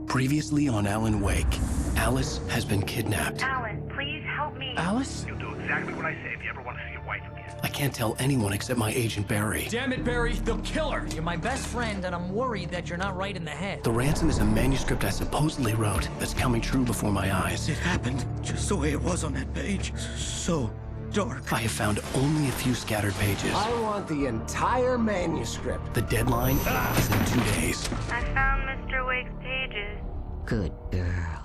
Previously on Alan Wake, Alice has been kidnapped. Alan, please help me. Alice? You'll do exactly what I say if you ever want to see your wife again. I can't tell anyone except my agent Barry. Damn it, Barry, they'll kill her! You're my best friend, and I'm worried that you're not right in the head. The ransom is a manuscript I supposedly wrote that's coming true before my eyes. It happened just the way it was on that page. So dark. I have found only a few scattered pages. I want the entire manuscript. The deadline is in 2 days. I found Mr. Wake's pages. Good girl.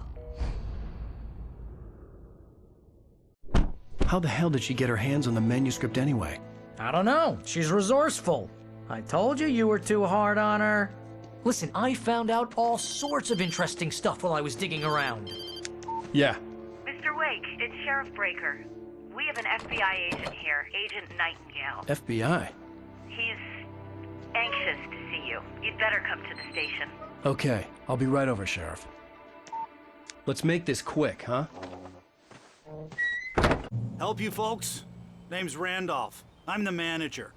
How the hell did she get her hands on the manuscript anyway? I don't know. She's resourceful. I told you were too hard on her. Listen, I found out all sorts of interesting stuff while I was digging around. Yeah. Mr. Wake, it's Sheriff Breaker. We have an FBI agent here, Agent Nightingale. FBI? He's anxious to see you. You'd better come to the station. Okay, I'll be right over, Sheriff. Let's make this quick, huh? Help you folks? Name's Randolph. I'm the manager.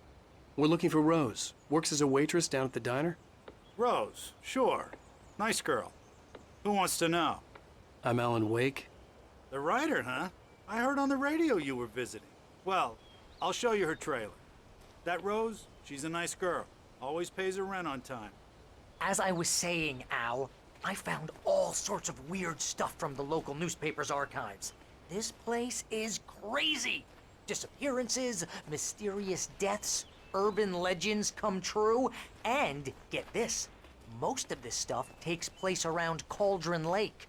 We're looking for Rose. Works as a waitress down at the diner. Rose, sure. Nice girl. Who wants to know? I'm Alan Wake. The writer, huh? I heard on the radio you were visiting. Well, I'll show you her trailer. That Rose, she's a nice girl. Always pays her rent on time. As I was saying, Al, I found all sorts of weird stuff from the local newspaper's archives. This place is crazy. Disappearances, mysterious deaths, urban legends come true, and get this, most of this stuff takes place around Cauldron Lake.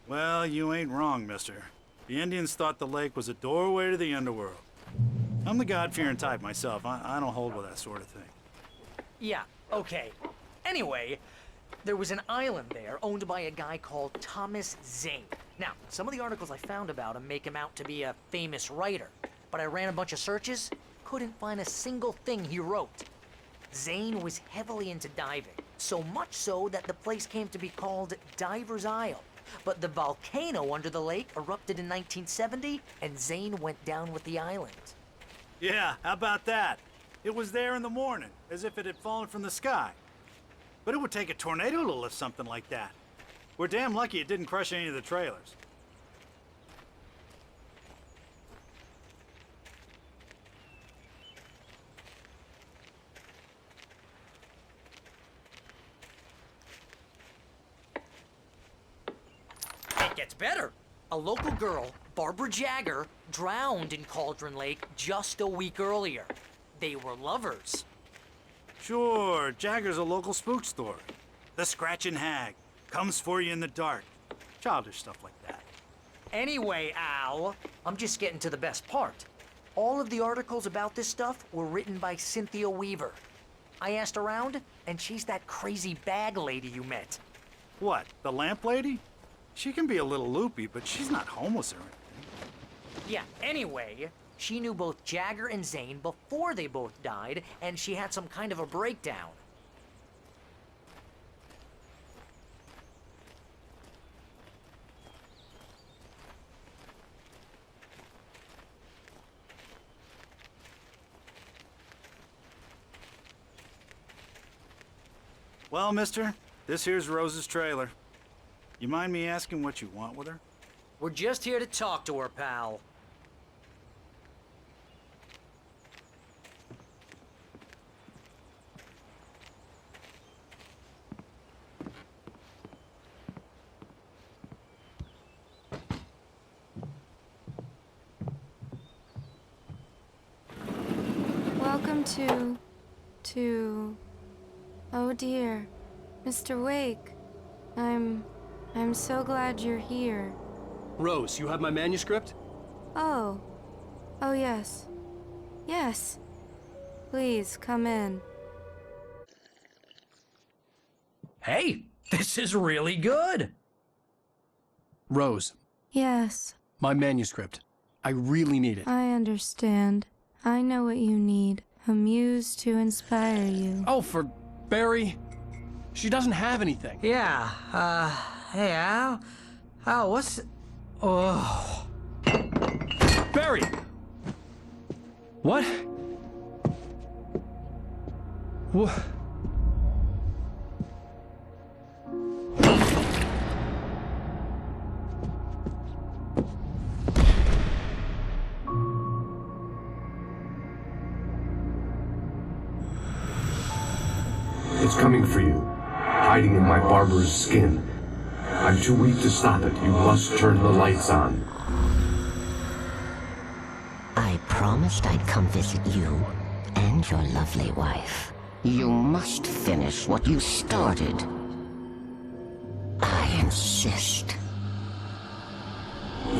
Well, you ain't wrong, mister. The Indians thought the lake was a doorway to the underworld. I'm the God-fearing type myself. I don't hold with that sort of thing. Yeah, okay. Anyway, there was an island there owned by a guy called Thomas Zane. Now, some of the articles I found about him make him out to be a famous writer, but I ran a bunch of searches, couldn't find a single thing he wrote. Zane was heavily into diving, so much so that the place came to be called Diver's Isle. But the volcano under the lake erupted in 1970, and Zane went down with the island. Yeah, how about that? It was there in the morning, as if it had fallen from the sky. But it would take a tornado to lift something like that. We're damn lucky it didn't crush any of the trailers. It gets better. A local girl, Barbara Jagger, drowned in Cauldron Lake just a week earlier. They were lovers. Sure, Jagger's a local spook story. The Scratching Hag comes for you in the dark. Childish stuff like that. Anyway, Al, I'm just getting to the best part. All of the articles about this stuff were written by Cynthia Weaver. I asked around, and she's that crazy bag lady you met. What, the lamp lady? She can be a little loopy, but she's not homeless or anything. Yeah, anyway, she knew both Jagger and Zane before they both died, and she had some kind of a breakdown. Well, mister, this here's Rose's trailer. You mind me asking what you want with her? We're just here to talk to her, pal. Welcome to... Oh dear, Mr. Wake. I'm so glad you're here. Rose, you have my manuscript? Oh. Oh yes. Yes. Please, come in. Hey, this is really good. Rose, Yes, my manuscript. I really need it. I understand. I know what you need. A muse to inspire you. Oh, for Barry? She doesn't have anything. Yeah, hey, Al? Al, what's... Oh... Barry! What? What? coming for you, hiding in my barber's skin. I'm too weak to stop it. You must turn the lights on. I promised I'd come visit you and your lovely wife. You must finish what you started. I insist.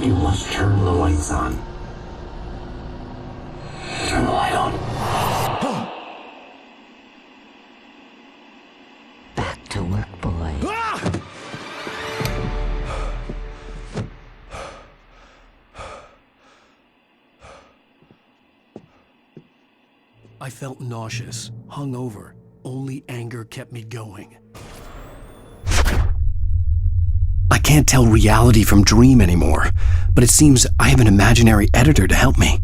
You must turn the lights on. Turn the light on. Back to work, boy. I felt nauseous, hungover. Only anger kept me going. I can't tell reality from dream anymore, but it seems I have an imaginary editor to help me.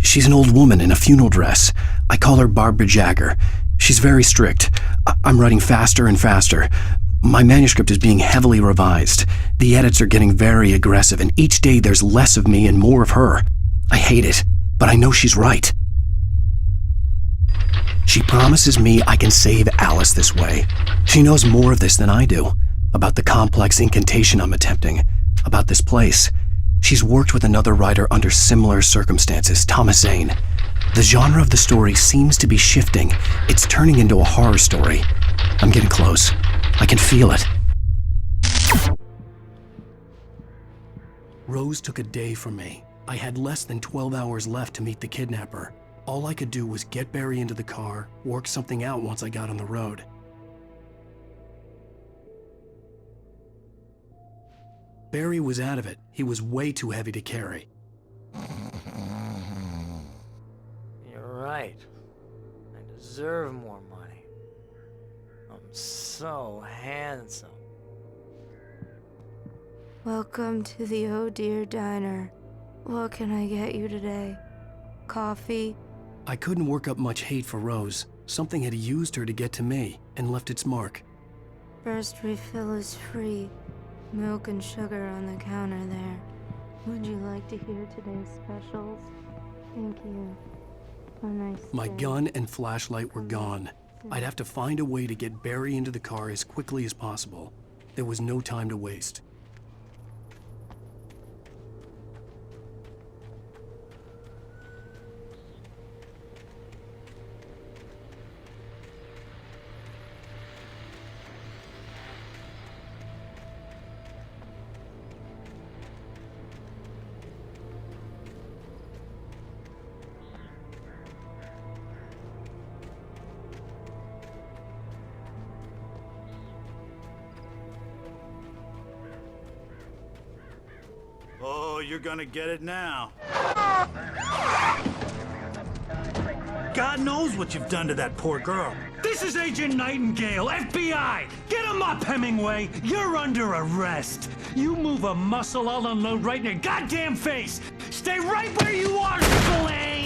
She's an old woman in a funeral dress. I call her Barbara Jagger. She's very strict. I'm writing faster and faster. My manuscript is being heavily revised. The edits are getting very aggressive, and each day there's less of me and more of her. I hate it, but I know she's right. She promises me I can save Alice this way. She knows more of this than I do. About the complex incantation I'm attempting. About this place. She's worked with another writer under similar circumstances, Thomas Zane. The genre of the story seems to be shifting. It's turning into a horror story. I'm getting close. I can feel it. Rose took a day from me. I had less than 12 hours left to meet the kidnapper. All I could do was get Barry into the car, work something out once I got on the road. Barry was out of it. He was way too heavy to carry. You're right. I deserve more money. I'm so handsome. Welcome to the Oh Dear Diner. What can I get you today? Coffee? I couldn't work up much hate for Rose. Something had used her to get to me and left its mark. First refill is free. Milk and sugar on the counter there. Would you like to hear today's specials? Thank you. Have a nice My day. gun and flashlight were gone. I'd have to find a way to get Barry into the car as quickly as possible. There was no time to waste. Oh, you're gonna get it now. God knows what you've done to that poor girl. This is Agent Nightingale, FBI! Get him up, Hemingway! You're under arrest! You move a muscle, I'll unload right in your goddamn face! Stay right where you are, Spillane!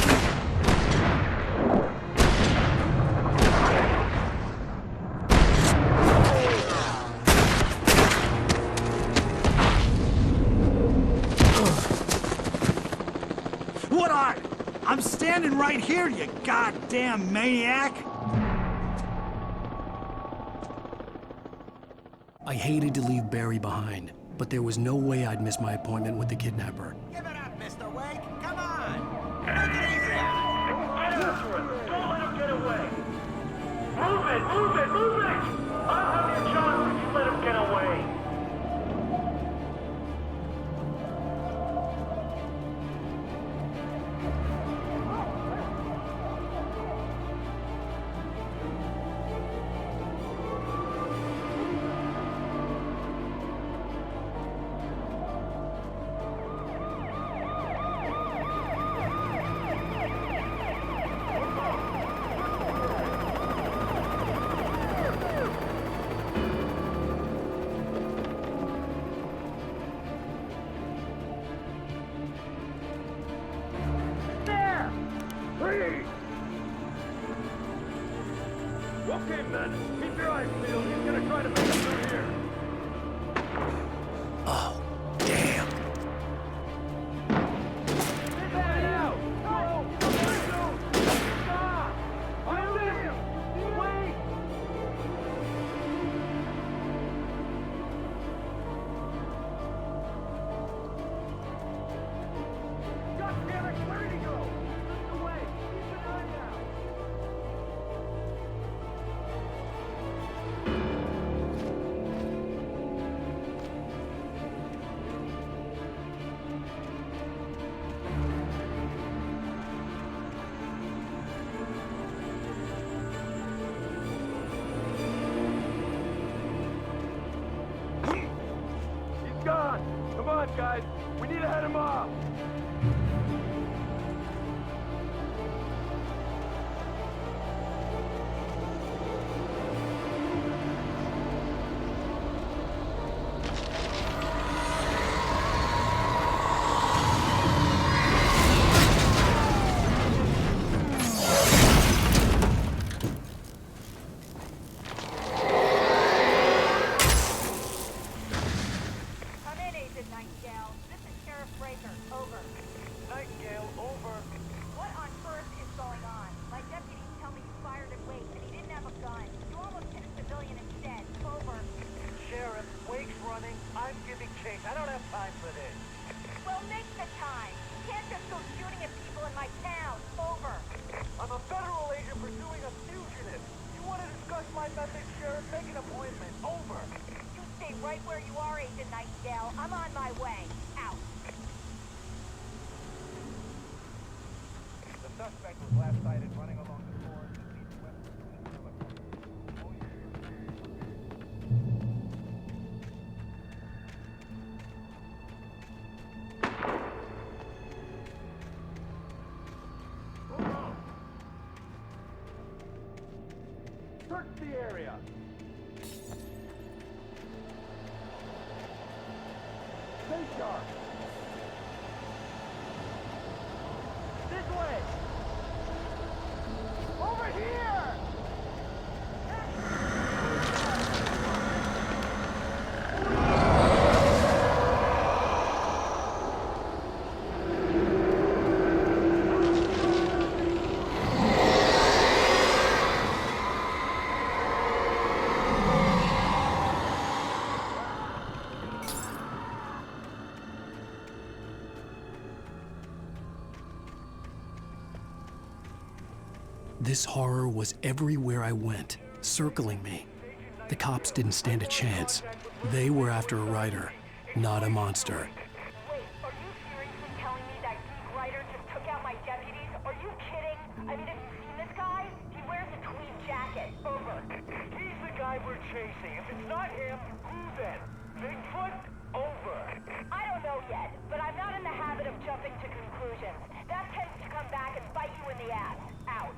What are? I'm standing right here, you goddamn maniac! I hated to leave Barry behind, but there was no way I'd miss my appointment with the kidnapper. Give it up, Mr. Wake. Come on. Get after him. Don't let him get away. Move it, move it, move it! I'll have your charge if you let him get away. Okay, men. Keep your eyes peeled. He's gonna try to make it through here. Oh, damn. Get that out! No! Stop! I'm with him! Wait! gone! Come on, guys! We need to head him off! Search the area! Stay sharp! This way! Over here! This horror was everywhere I went, circling me. The cops didn't stand a chance. They were after a writer, not a monster. Wait, are you seriously telling me that geek writer just took out my deputies? Are you kidding? I mean, have you seen this guy? He wears a tweed jacket. Over. He's the guy we're chasing. If it's not him, who then? Bigfoot? Over. I don't know yet, but I'm not in the habit of jumping to conclusions. That tends to come back and bite you in the ass. Out.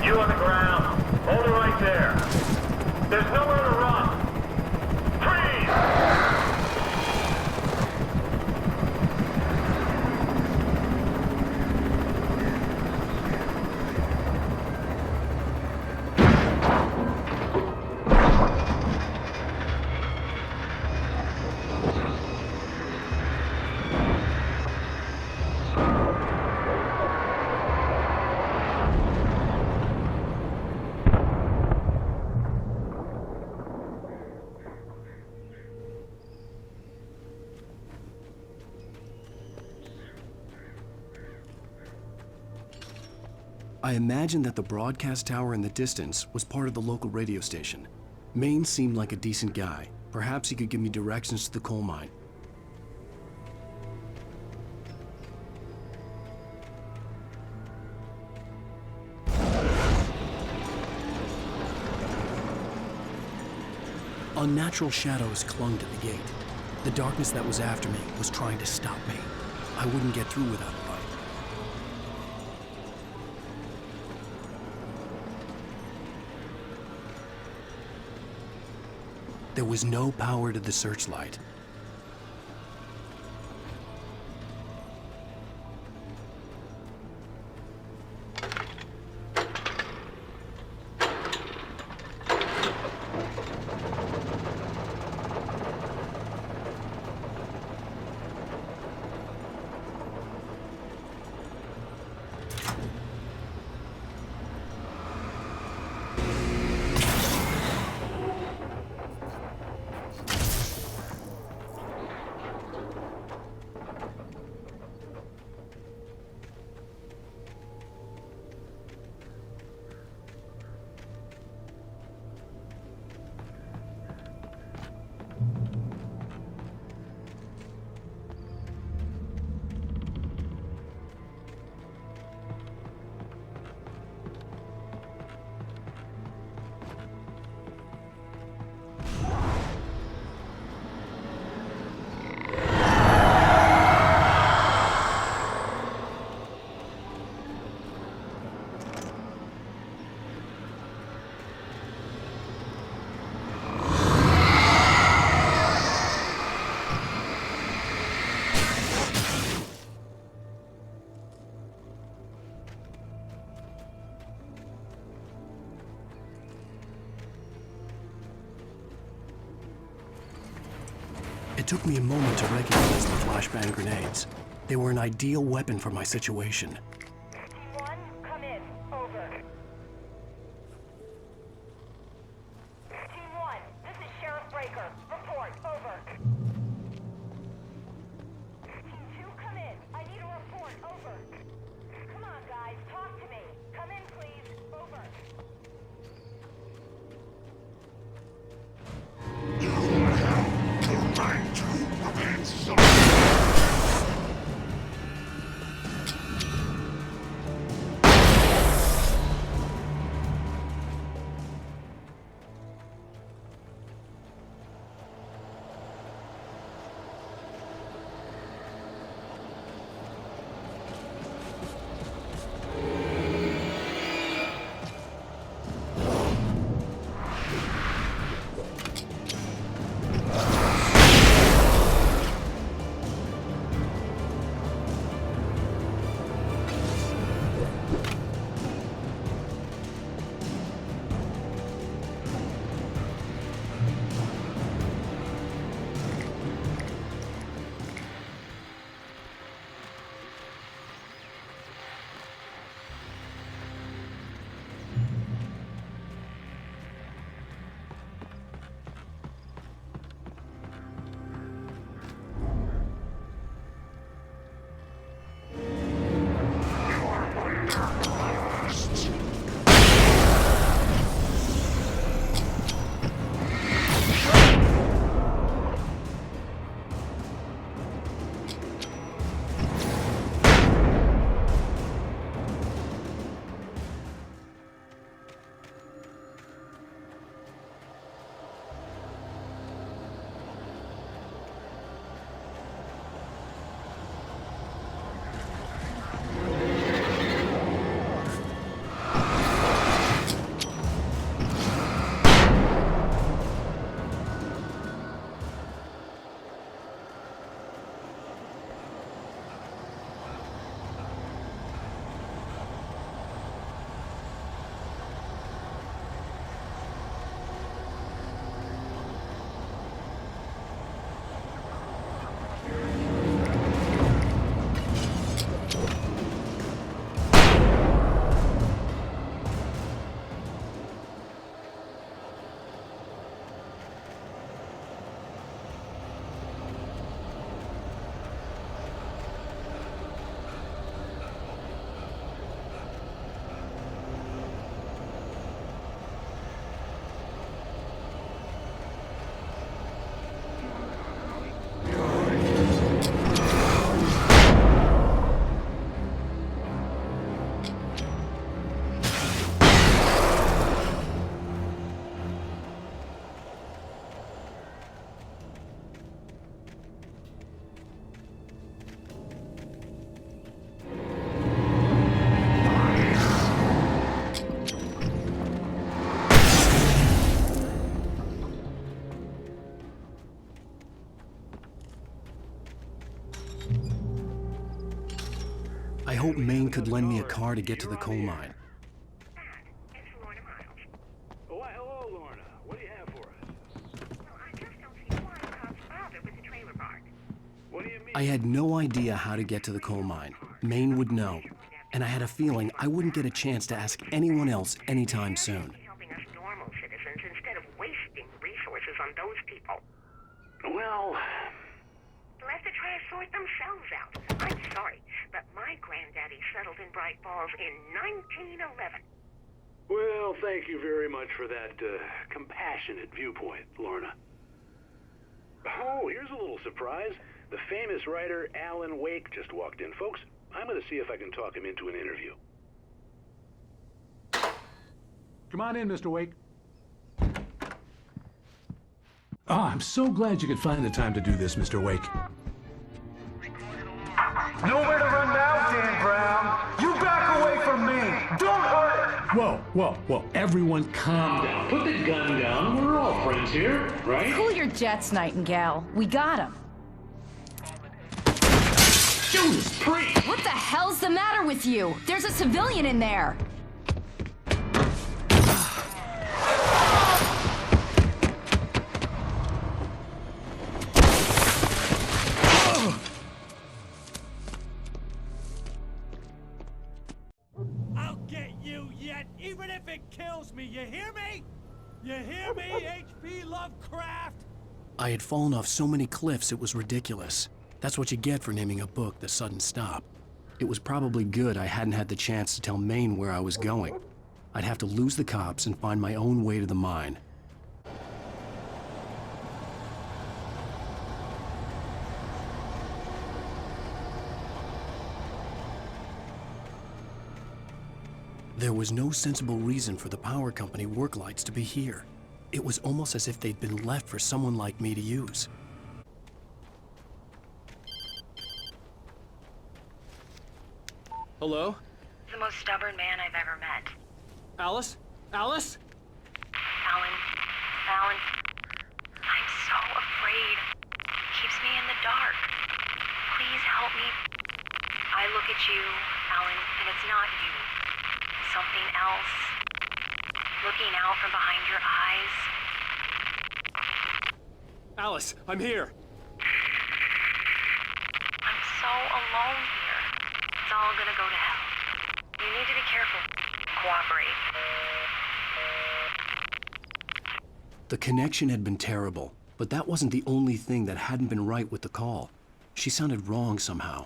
You on the ground. Hold it right there. There's nowhere to run. Freeze! I imagined that the broadcast tower in the distance was part of the local radio station. Maine seemed like a decent guy. Perhaps he could give me directions to the coal mine. Unnatural shadows clung to the gate. The darkness that was after me was trying to stop me. I wouldn't get through without a light. There was no power to the searchlight. It took me a moment to recognize the flashbang grenades. They were an ideal weapon for my situation. Team 1, come in. Over. Team 1, this is Sheriff Breaker. Report. Over. Team 2, come in. I need a report. Over. Come on, guys. Talk to me. Come in, please. Over. I hope Maine could lend me a car to get to the coal mine. Oh, why, hello, Lorna. What do you have for us? Well, I just don't see why the cops bothered with the trailer park. What do you mean? I had no idea how to get to the coal mine. Maine would know, and I had a feeling I wouldn't get a chance to ask anyone else anytime soon. Helping us normal citizens instead of wasting resources on those people. Well, Let the trash sort themselves out. I'm sorry, but my granddaddy settled in Bright Falls in 1911. well, thank you very much for that compassionate viewpoint, Lorna. Oh, here's a little surprise. The famous writer Alan Wake just walked in. Folks, I'm going to see if I can talk him into an interview. Come on in, Mr. Wake. Oh, I'm so glad you could find the time to do this, Mr. Wake. Nowhere to run now, Dan Brown. You back away from me. Don't hurt. Whoa. Everyone calm down. Put the gun down. We're all friends here, right? Cool your jets, Nightingale. We got him. Judas Priest! What the hell's the matter with you? There's a civilian in there. you hear me? You hear me, H.P. Lovecraft? I had fallen off so many cliffs it was ridiculous. That's what you get for naming a book The Sudden Stop. It was probably good I hadn't had the chance to tell Maine where I was going. I'd have to lose the cops and find my own way to the mine. There was no sensible reason for the power company work lights to be here. It was almost as if they'd been left for someone like me to use. Hello? The most stubborn man I've ever met. Alice? Alice? Alan, I'm so afraid. He keeps me in the dark. Please help me. I look at you, Alan, and it's not you. Something else. Looking out from behind your eyes. Alice, I'm here. I'm so alone here. It's all gonna go to hell. You need to be careful. Cooperate. The connection had been terrible, but that wasn't the only thing that hadn't been right with the call. She sounded wrong somehow,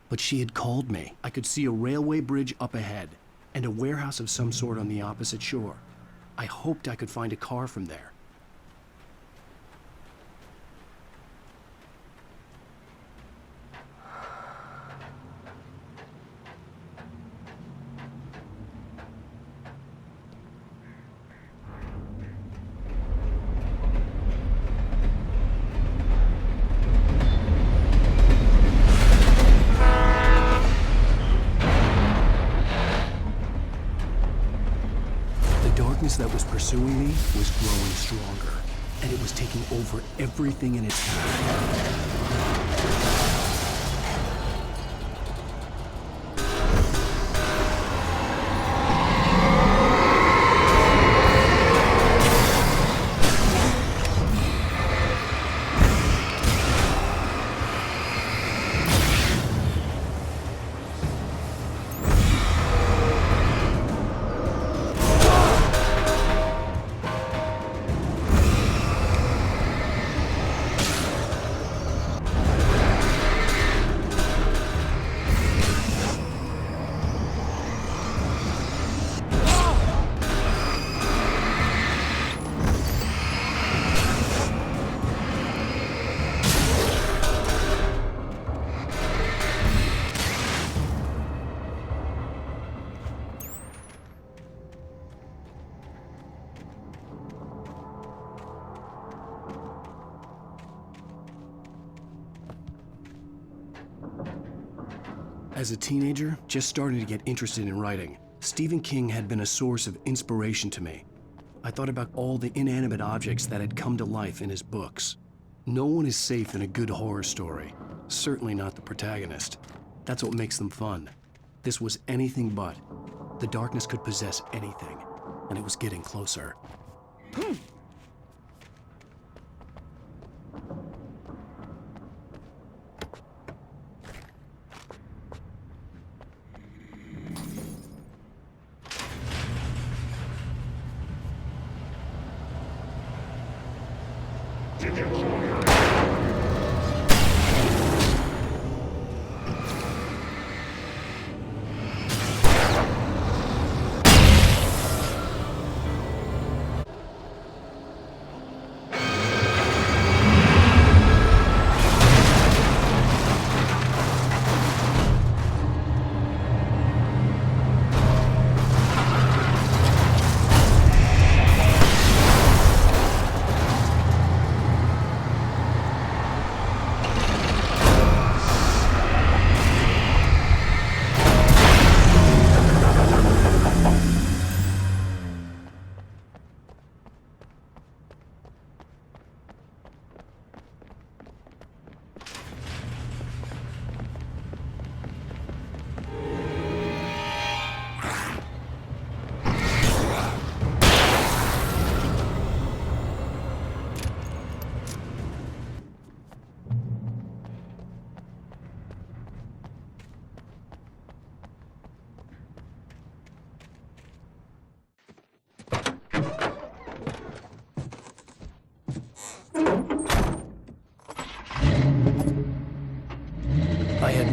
but she had called me. I could see a railway bridge up ahead, and a warehouse of some sort on the opposite shore. I hoped I could find a car from there. That was pursuing me was growing stronger, and it was taking over everything in its path. As a teenager, just starting to get interested in writing, Stephen King had been a source of inspiration to me. I thought about all the inanimate objects that had come to life in his books. No one is safe in a good horror story, certainly not the protagonist. That's what makes them fun. This was anything but. The darkness could possess anything, and it was getting closer.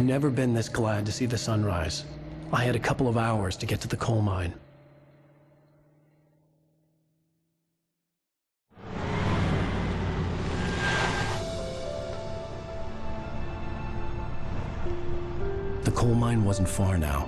never been this glad to see the sunrise. I had a couple of hours to get to the coal mine. The coal mine wasn't far now.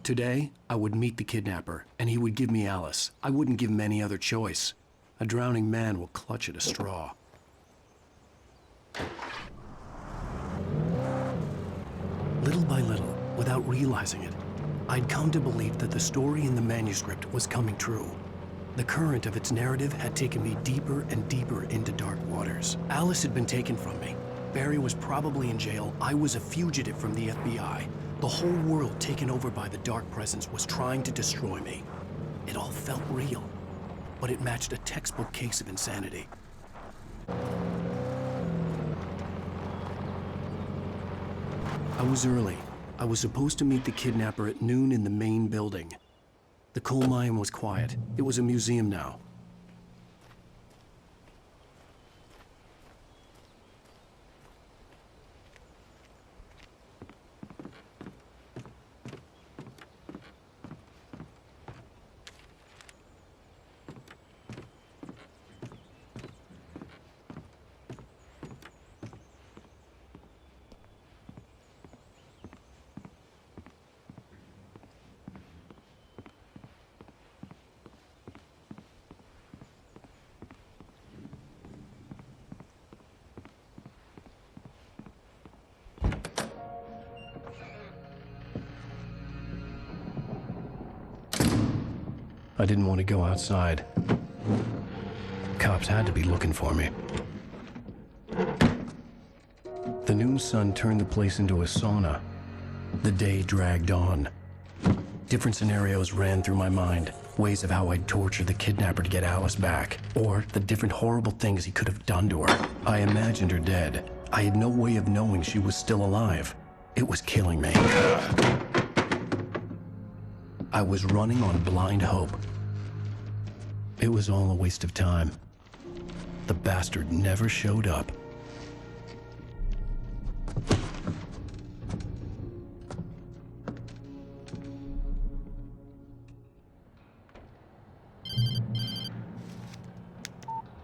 Today, I would meet the kidnapper, and he would give me Alice. I wouldn't give him any other choice. A drowning man will clutch at a straw. Little by little, without realizing it, I'd come to believe that the story in the manuscript was coming true. The current of its narrative had taken me deeper and deeper into dark waters. Alice had been taken from me. Barry was probably in jail. I was a fugitive from the FBI. The whole world taken over by the Dark Presence was trying to destroy me. It all felt real, but it matched a textbook case of insanity. I was early. I was supposed to meet the kidnapper at noon in the main building. The coal mine was quiet. It was a museum now. I didn't want to go outside. Cops had to be looking for me. The noon sun turned the place into a sauna. The day dragged on. Different scenarios ran through my mind. Ways of how I'd torture the kidnapper to get Alice back. Or the different horrible things he could have done to her. I imagined her dead. I had no way of knowing she was still alive. It was killing me. I was running on blind hope. It was all a waste of time. The bastard never showed up.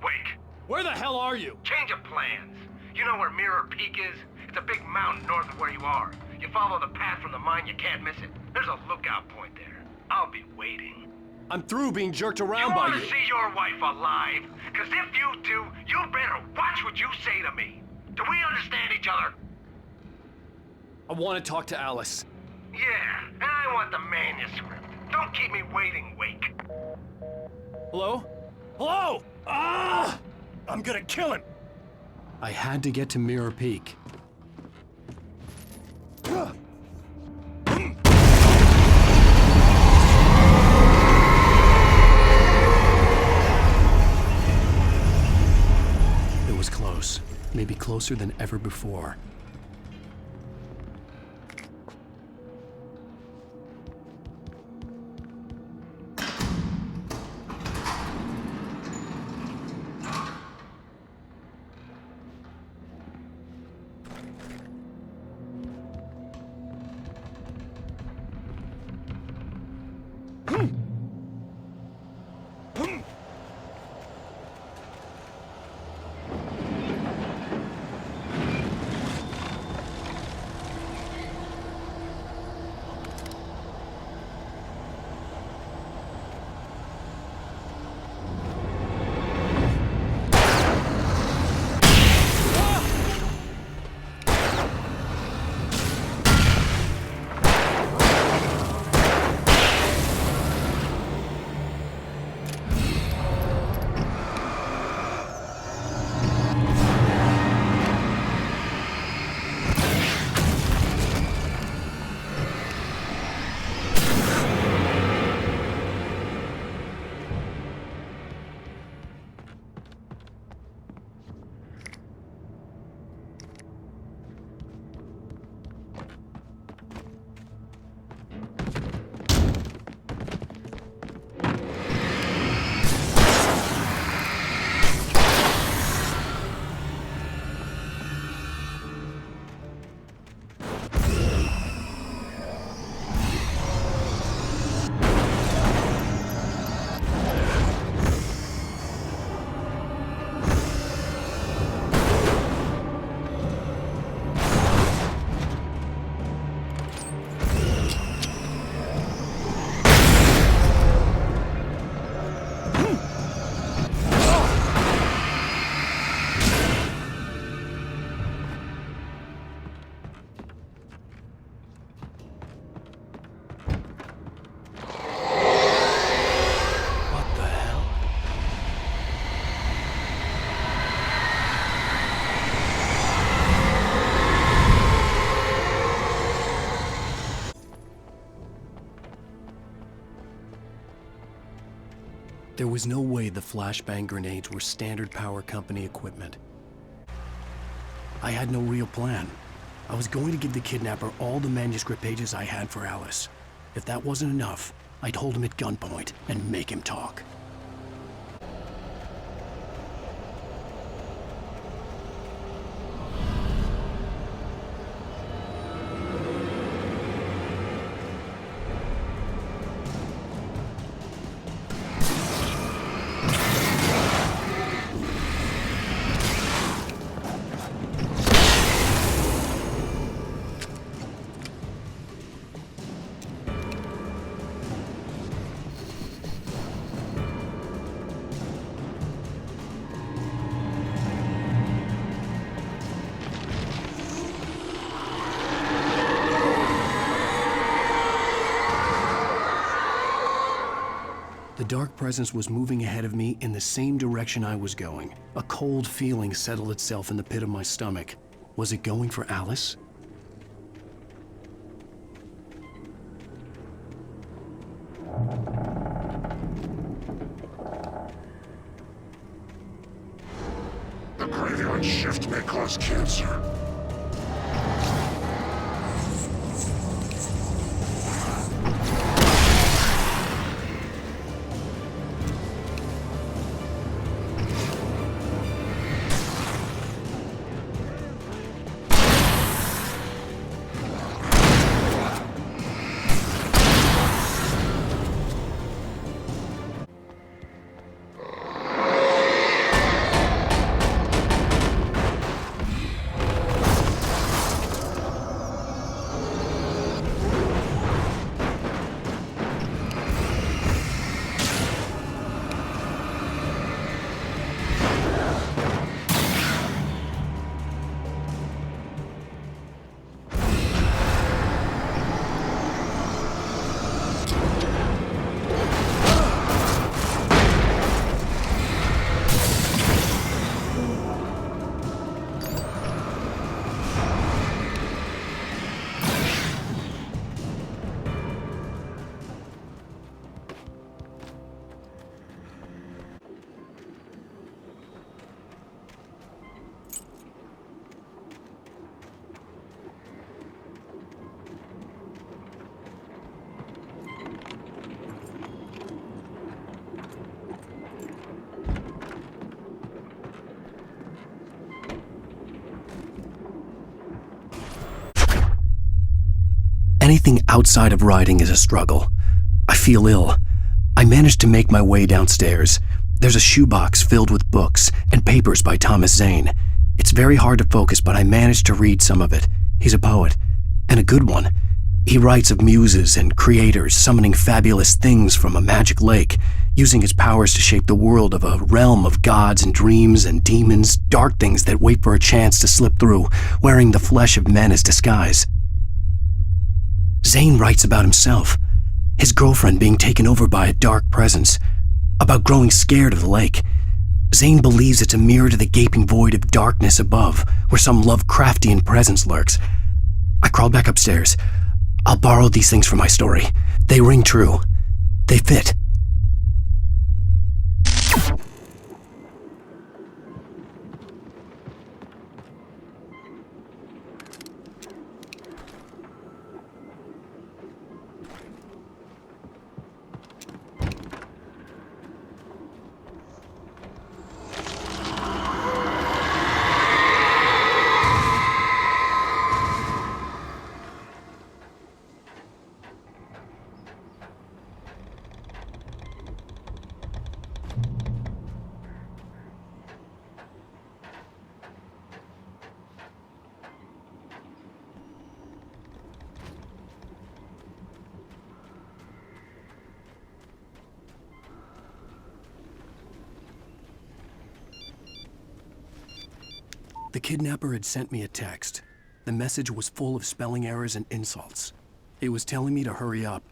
Wake! Where the hell are you? Change of plans. You know where Mirror Peak is? It's a big mountain north of where you are. You follow the path from the mine, you can't miss it. There's a lookout point there. I'll be waiting. I'm through being jerked around by You want you. to see your wife alive? Because if you do, you better watch what you say to me. Do we understand each other? I want to talk to Alice. Yeah, and I want the manuscript. Don't keep me waiting, Wake. Hello? Hello? Ah! I'm gonna kill him. I had to get to Mirror Peak. It was close, maybe closer than ever before. There was no way the flashbang grenades were Standard Power Company equipment. I had no real plan. I was going to give the kidnapper all the manuscript pages I had for Alice. If that wasn't enough, I'd hold him at gunpoint and make him talk. The dark presence was moving ahead of me in the same direction I was going. A cold feeling settled itself in the pit of my stomach. Was it going for Alice? The graveyard shift may cause cancer. Anything outside of writing is a struggle. I feel ill. I managed to make my way downstairs. There's a shoebox filled with books and papers by Thomas Zane. It's very hard to focus, but I managed to read some of it. He's a poet, and a good one. He writes of muses and creators summoning fabulous things from a magic lake, using his powers to shape the world of a realm of gods and dreams and demons, dark things that wait for a chance to slip through, wearing the flesh of men as disguise. Zane writes about himself, his girlfriend being taken over by a dark presence, about growing scared of the lake. Zane believes it's a mirror to the gaping void of darkness above, where some Lovecraftian presence lurks. I crawled back upstairs. I'll borrow these things for my story. They ring true. They fit. The kidnapper had sent me a text. The message was full of spelling errors and insults. It was telling me to hurry up.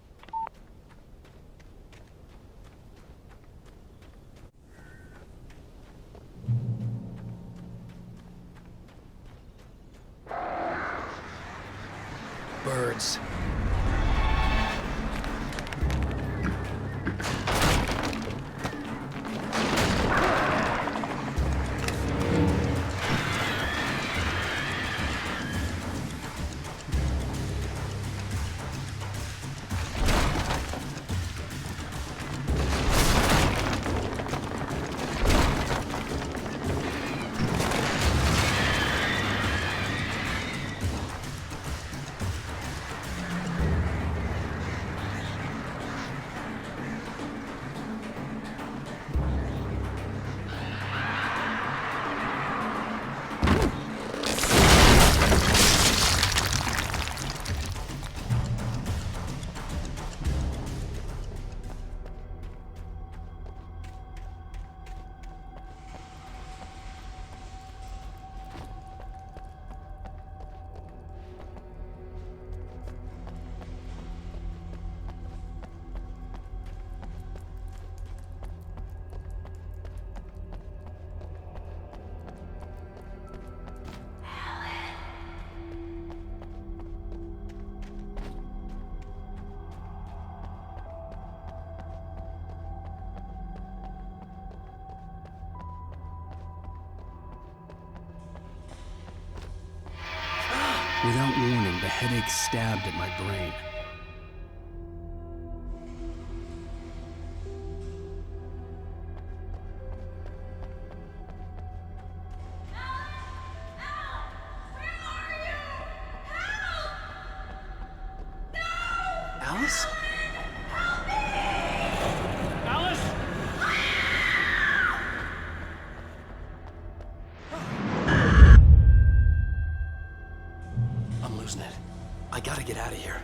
Birds. Without warning, the headache stabbed at my brain. Alice? Alice? I'm losing it. I gotta get out of here.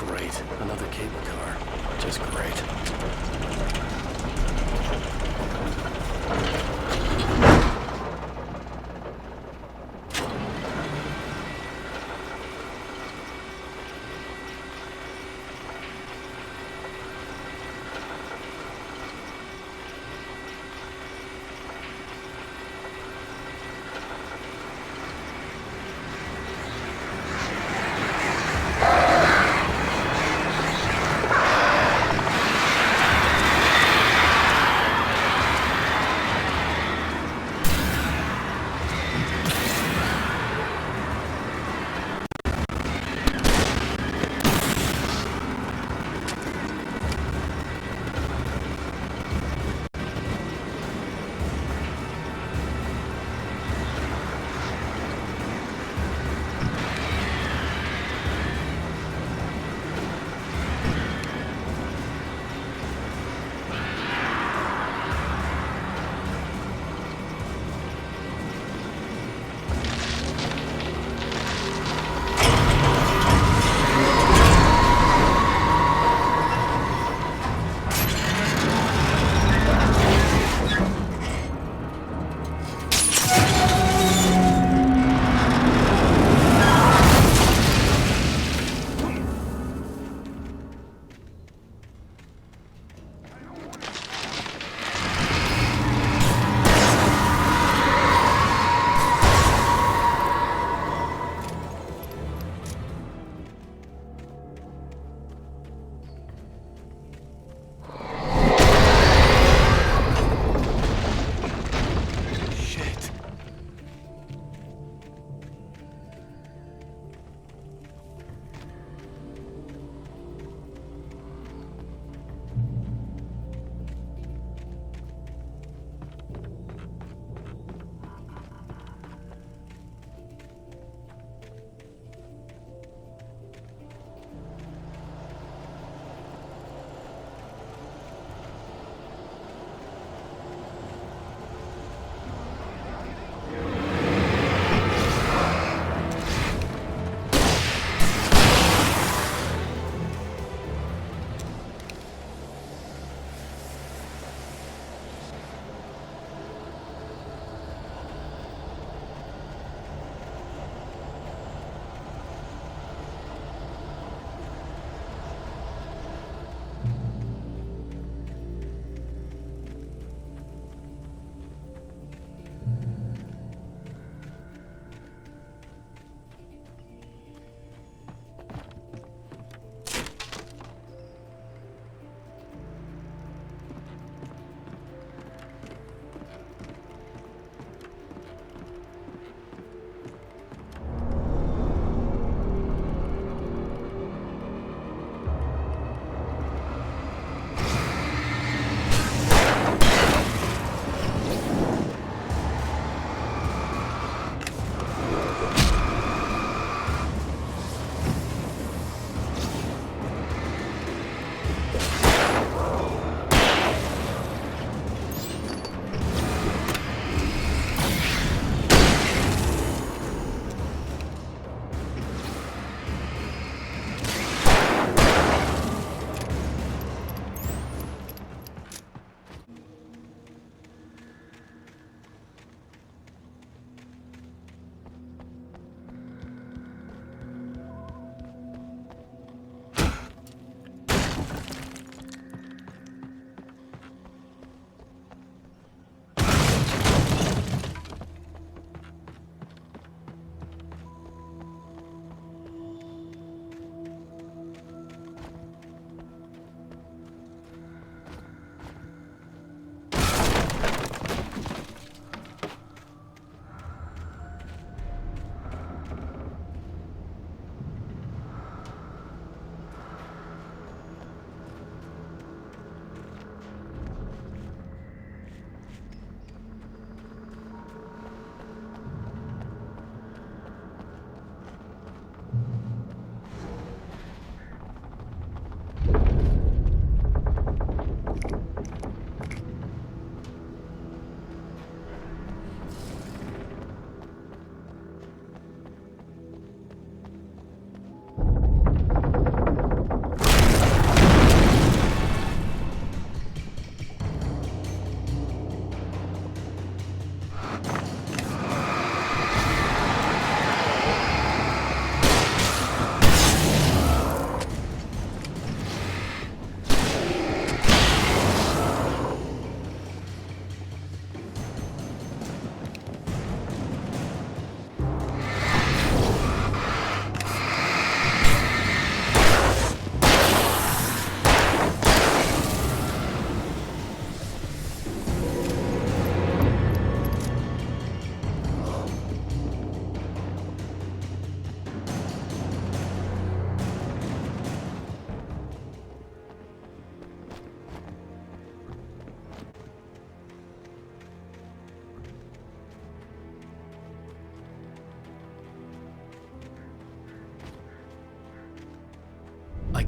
Great. Another cable car. Just great.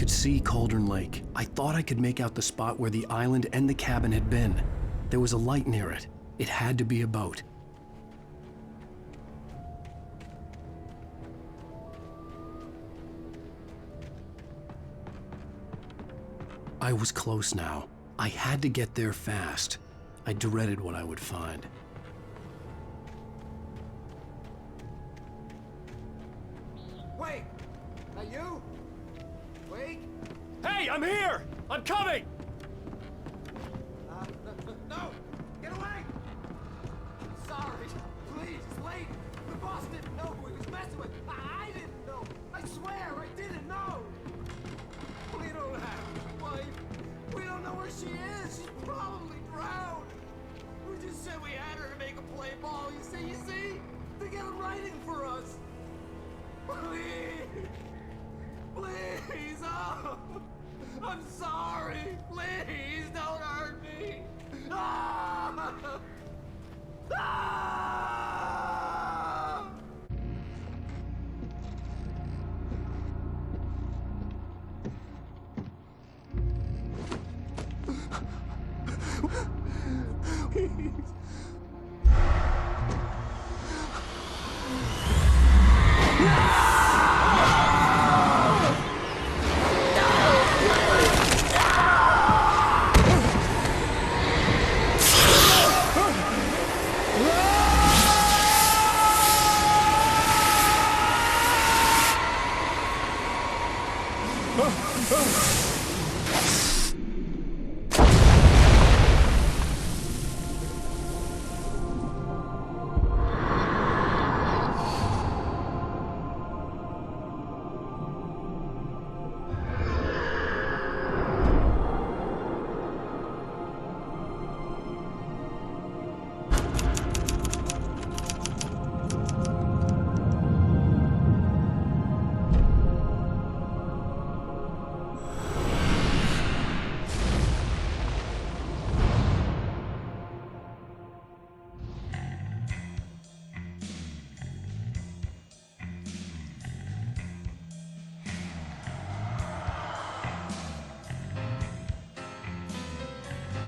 could see Cauldron Lake. I thought I could make out the spot where the island and the cabin had been. There was a light near it. It had to be a boat. I was close now. I had to get there fast. I dreaded what I would find. Wait! Are you? Wait! Hey, I'm here! I'm coming! No! Get away! Sorry. Please, it's late. The boss didn't know who he was messing with. I didn't know. I swear, I didn't know. We don't have a wife. We don't know where she is. She's probably drowned. We just said we had her to make a play ball. You see? They got it writing for us. Please. Please. Oh. I'm sorry. Please don't hurt me. Ah! Ah!